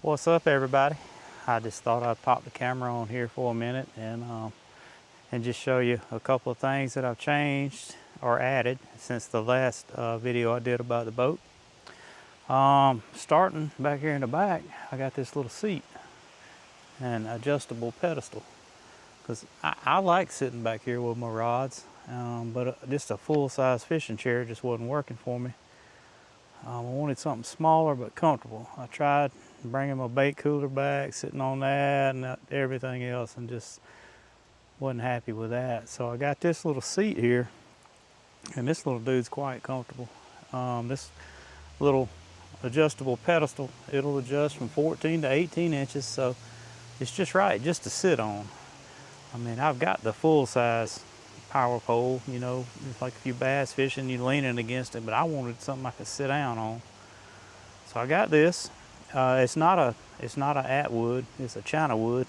What's up, everybody? I just thought I'd pop the camera on here for a minute and just show you a couple of things that I've changed or added since the last video I did about the boat. Starting back here in the back, I got this little seat and adjustable pedestal because I like sitting back here with my rods, but just a full-size fishing chair just wasn't working for me. I wanted something smaller but comfortable. I tried bringing my bait cooler back, sitting on that and everything else, and just wasn't happy with that. So I got this little seat here, and this little dude's quite comfortable. This little adjustable pedestal, it'll adjust from 14 to 18 inches, so it's just right just to sit on. I mean, I've got the full-size power pole, you know, it's like if you're bass fishing, you're leaning against it, but I wanted something I could sit down on. So I got this. It's not a Atwood, it's a China wood,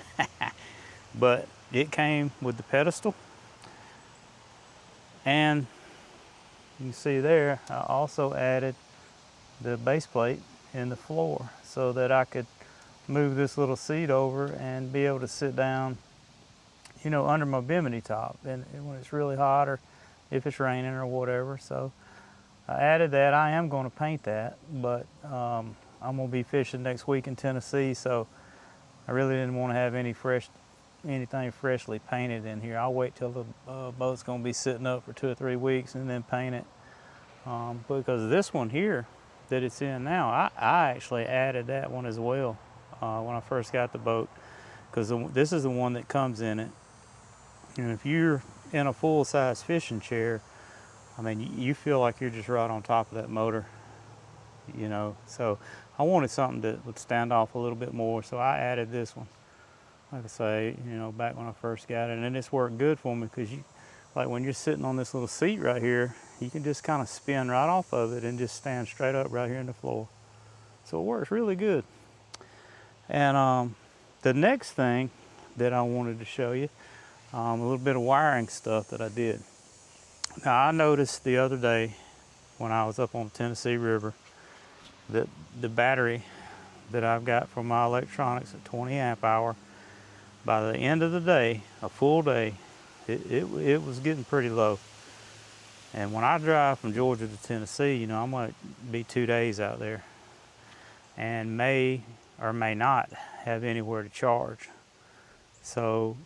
but it came with the pedestal, and you can see there I also added the base plate in the floor so that I could move this little seat over and be able to sit down, you know, under my bimini top and when it's really hot or if it's raining or whatever. So I added that. I am going to paint that, but I'm going to be fishing next week in Tennessee, so I really didn't want to have anything freshly painted in here. I'll wait till the boat's going to be sitting up for 2 or 3 weeks and then paint it. Because this one here that it's in now, I actually added that one as well when I first got the boat, because this is the one that comes in it. And if you're in a full-size fishing chair, I mean, you feel like you're just right on top of that motor, you know. So I wanted something that would stand off a little bit more, so I added this one. Like I say, you know, back when I first got it, and it's worked good for me because like when you're sitting on this little seat right here, you can just kind of spin right off of it and just stand straight up right here in the floor. So it works really good. And the next thing that I wanted to show you, a little bit of wiring stuff that I did. Now I noticed the other day when I was up on the Tennessee River that the battery that I've got for my electronics at 20 amp hour, by the end of the day, a full day, it was getting pretty low. And when I drive from Georgia to Tennessee, you know, I'm going to be 2 days out there and may or may not have anywhere to charge. So,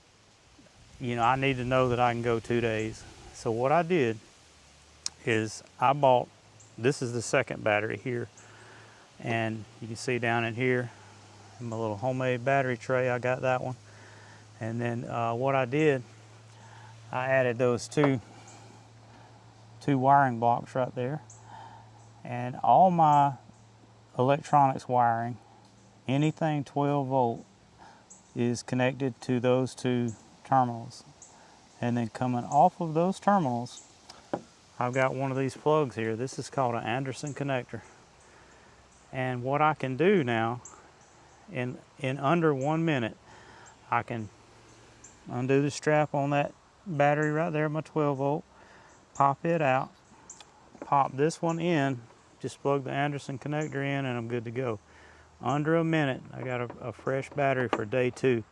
you know, I need to know that I can go 2 days. So what I did is I bought, this is the second battery here, and you can see down in here in my little homemade battery tray, I got that one. And then what I did, I added those two wiring blocks right there, and all my electronics wiring, anything 12 volt, is connected to those two terminals. And then coming off of those terminals, I've got one of these plugs here. This is called an Anderson connector. And what I can do now, in under 1 minute, I can undo the strap on that battery right there, my 12 volt, pop it out, pop this one in, just plug the Anderson connector in, and I'm good to go. Under a minute, I got a fresh battery for day 2.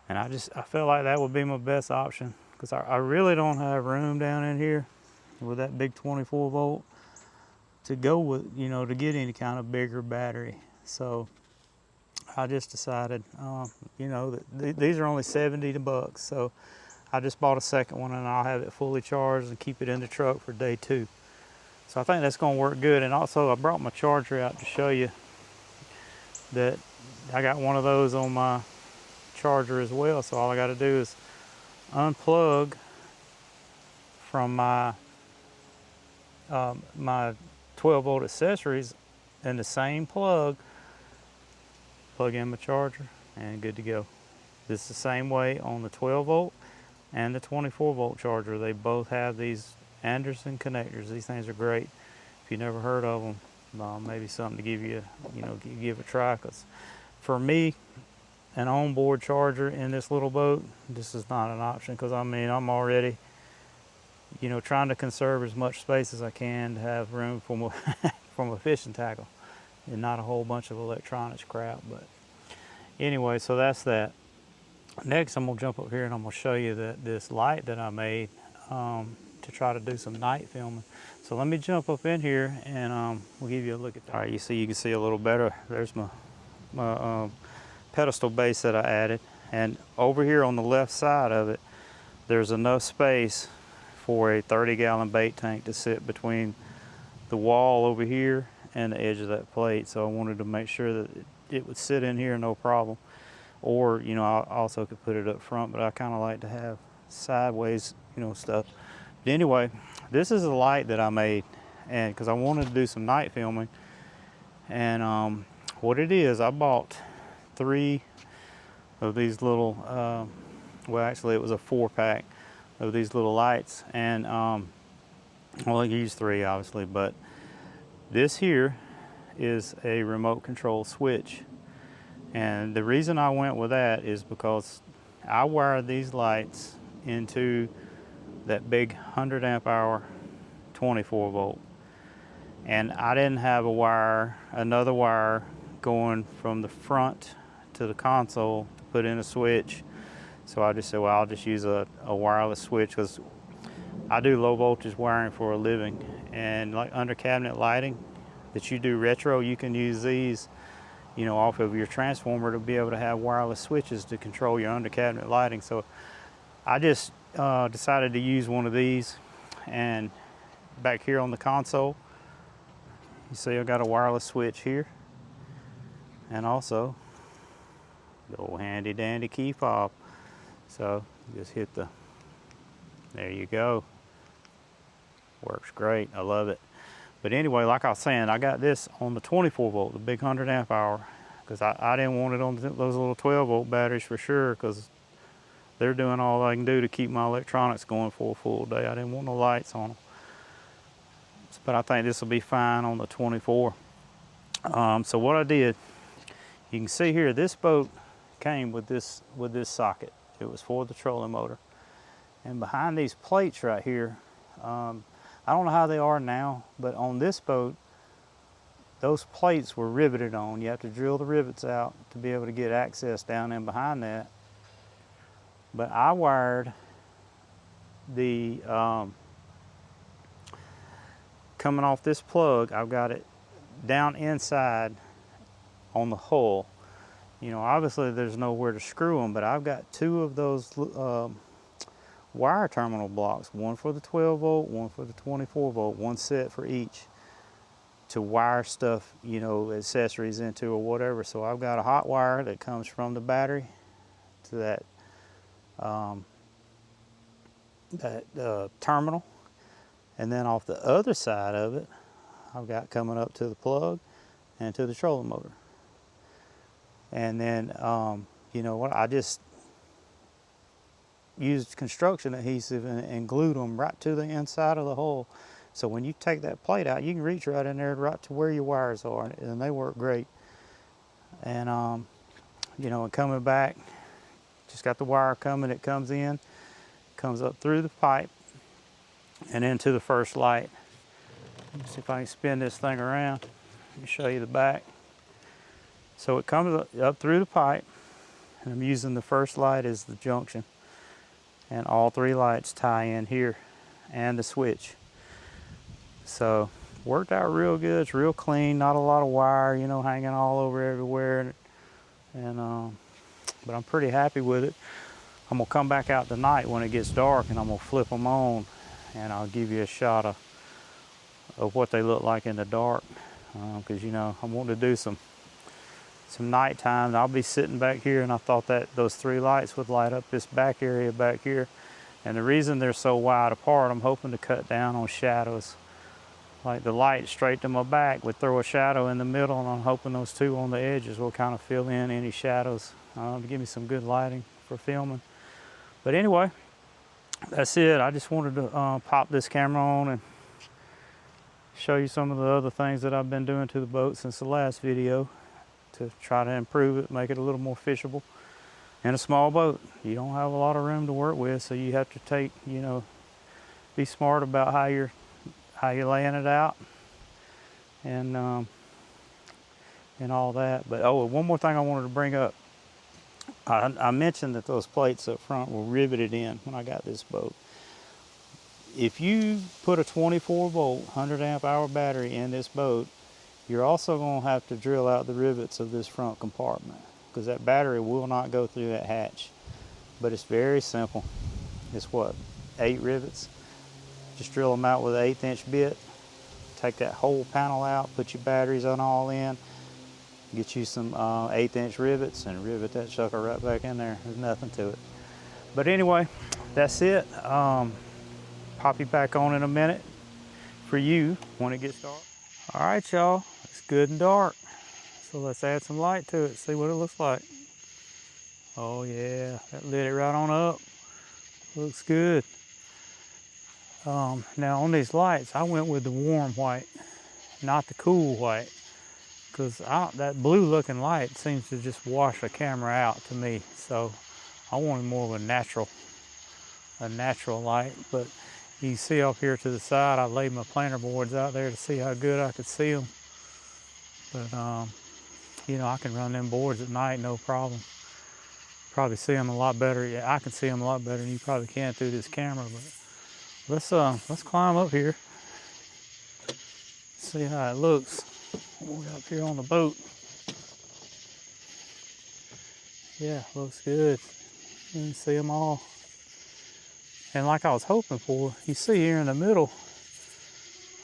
And I felt like that would be my best option, because I really don't have room down in here with that big 24 volt to go with, you know, to get any kind of bigger battery. So I just decided, you know, that these are only 70 bucks. So I just bought a second one, and I'll have it fully charged and keep it in the truck for day 2. So I think that's going to work good. And also I brought my charger out to show you that I got one of those on my charger as well. So all I got to do is unplug from my 12 volt accessories and the same plug in my charger, and good to go. This is the same way on the 12 volt and the 24 volt charger. They both have these Anderson connectors. These things are great. If you never heard of them, maybe something to give you, you know, give a try. Because for me, an onboard charger in this little boat, this is not an option, because I mean, I'm already, you know, trying to conserve as much space as I can to have room for my, for my fishing tackle and not a whole bunch of electronics crap. But Anyway, so that's that. Next, I'm gonna jump up here and I'm gonna show you this light that I made to try to do some night filming. So let me jump up in here and we'll give you a look at that. All right, you can see a little better. There's my pedestal base that I added. And over here on the left side of it, there's enough space for a 30-gallon bait tank to sit between the wall over here and the edge of that plate. So I wanted to make sure that it would sit in here no problem. Or, you know, I also could put it up front, but I kind of like to have sideways, you know, stuff. But anyway, this is a light that I made, and because I wanted to do some night filming. And what it is, I bought 3 of these little, well, actually it was a 4-pack of these little lights. And well, I used 3 obviously, but this here is a remote control switch. And the reason I went with that is because I wired these lights into that big 100 amp hour 24 volt. And I didn't have another wire going from the front to the console to put in a switch. So I just said, well, I'll just use a wireless switch, because I do low voltage wiring for a living. And like under cabinet lighting that you do retro, you can use these, you know, off of your transformer to be able to have wireless switches to control your under cabinet lighting. So I just decided to use one of these. And back here on the console, you see I got a wireless switch here, and also the old handy dandy key fob. So just hit there you go. Works great, I love it. But anyway, like I was saying, I got this on the 24 volt, the big 100 amp hour, because I didn't want it on those little 12 volt batteries for sure, because they're doing all I can do to keep my electronics going for a full day. I didn't want no lights on them. But I think this will be fine on the 24. So what I did, you can see here, this boat came with this socket. It was for the trolling motor. And behind these plates right here, I don't know how they are now, but on this boat, those plates were riveted on. You have to drill the rivets out to be able to get access down in behind that. But I wired the, coming off this plug, I've got it down inside on the hull. You know, obviously there's nowhere to screw them, but I've got 2 of those wire terminal blocks, one for the 12 volt, one for the 24 volt, one set for each, to wire stuff, you know, accessories into or whatever. So I've got a hot wire that comes from the battery to that terminal, and then off the other side of it, I've got coming up to the plug and to the trolling motor. And then, you know what, I just used construction adhesive and glued them right to the inside of the hull. So when you take that plate out, you can reach right in there, right to where your wires are, and they work great. And, you know, and coming back, just got the wire coming, it comes in, comes up through the pipe and into the first light. Let's see if I can spin this thing around. Let me show you the back. So it comes up through the pipe, and I'm using the first light as the junction. And all 3 lights tie in here, and the switch. So worked out real good. It's real clean, not a lot of wire, you know, hanging all over everywhere. And but I'm pretty happy with it. I'm gonna come back out tonight when it gets dark, and I'm gonna flip them on, and I'll give you a shot of what they look like in the dark. Because you know, I want to do some nighttime. I'll be sitting back here, and I thought that those 3 lights would light up this back area back here. And the reason they're so wide apart, I'm hoping to cut down on shadows. Like the light straight to my back would throw a shadow in the middle, and I'm hoping those 2 on the edges will kind of fill in any shadows to give me some good lighting for filming. But anyway, that's it. I just wanted to pop this camera on and show you some of the other things that I've been doing to the boat since the last video, to try to improve it, make it a little more fishable. In a small boat, you don't have a lot of room to work with, so you have to take, you know, be smart about how you're laying it out, and all that. But oh, one more thing I wanted to bring up. I mentioned that those plates up front were riveted in when I got this boat. If you put a 24 volt 100 amp hour battery in this boat, you're also going to have to drill out the rivets of this front compartment, because that battery will not go through that hatch. But it's very simple. It's what, 8 rivets? Just drill them out with an 1/8 inch bit. Take that whole panel out, put your batteries on all in, get you some 1/8 inch rivets and rivet that sucker right back in there. There's nothing to it. But anyway, that's it. Pop you back on in a minute for you when it gets dark. All right, y'all, it's good and dark. So let's add some light to it, see what it looks like. Oh yeah, that lit it right on up. Looks good. Now on these lights, I went with the warm white, not the cool white, because that blue looking light seems to just wash the camera out to me. So I wanted more of a natural light. But you can see up here to the side, I laid my planter boards out there to see how good I could see them. But you know, I can run them boards at night, no problem. Probably see them a lot better. Yeah, I can see them a lot better than you probably can through this camera. But let's climb up here, see how it looks when we're up here on the boat. Yeah, looks good. You can see them all. And like I was hoping for, you see here in the middle,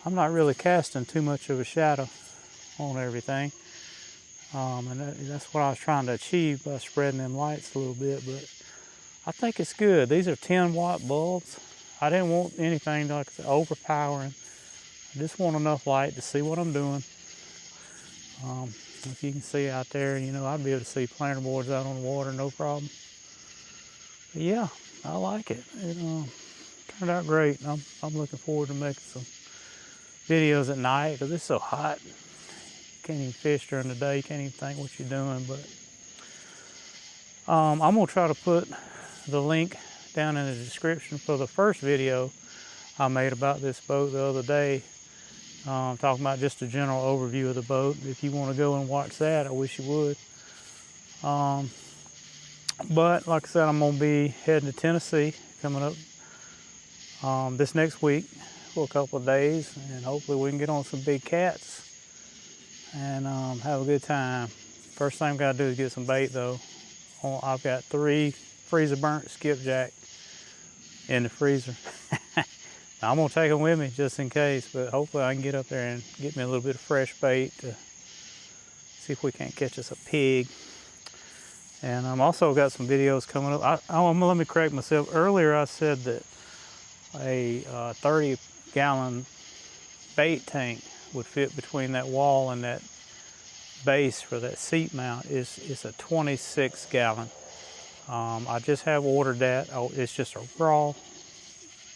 I'm not really casting too much of a shadow on everything. And that's what I was trying to achieve by spreading them lights a little bit, but I think it's good. These are 10-watt bulbs. I didn't want anything like overpowering. I just want enough light to see what I'm doing. If you can see out there, you know, I'd be able to see planter boards out on the water, no problem. But yeah, I like it. It turned out great. I'm looking forward to making some videos at night because it's so hot. Can't even fish during the day. You can't even think what you're doing. But I'm gonna try to put the link down in the description for the first video I made about this boat the other day, talking about just a general overview of the boat. If you want to go and watch that, I wish you would. But like I said, I'm gonna be heading to Tennessee coming up this next week for a couple of days, and hopefully we can get on some big cats and have a good time. First thing I've got to do is get some bait though. I've got 3 freezer burnt skipjack in the freezer. Now, I'm gonna take them with me just in case, but hopefully I can get up there and get me a little bit of fresh bait to see if we can't catch us a pig. And I'm also got some videos coming up. Let me correct myself. Earlier I said that a 30-gallon bait tank would fit between that wall and that base for that seat mount. It's a 26-gallon. I just have ordered that. It's just a raw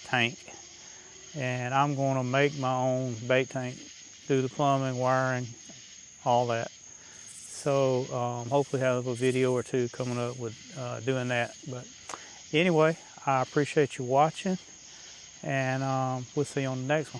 tank, and I'm going to make my own bait tank, do the plumbing, wiring, all that. So hopefully have a video or 2 coming up with doing that. But anyway, I appreciate you watching, and we'll see you on the next one.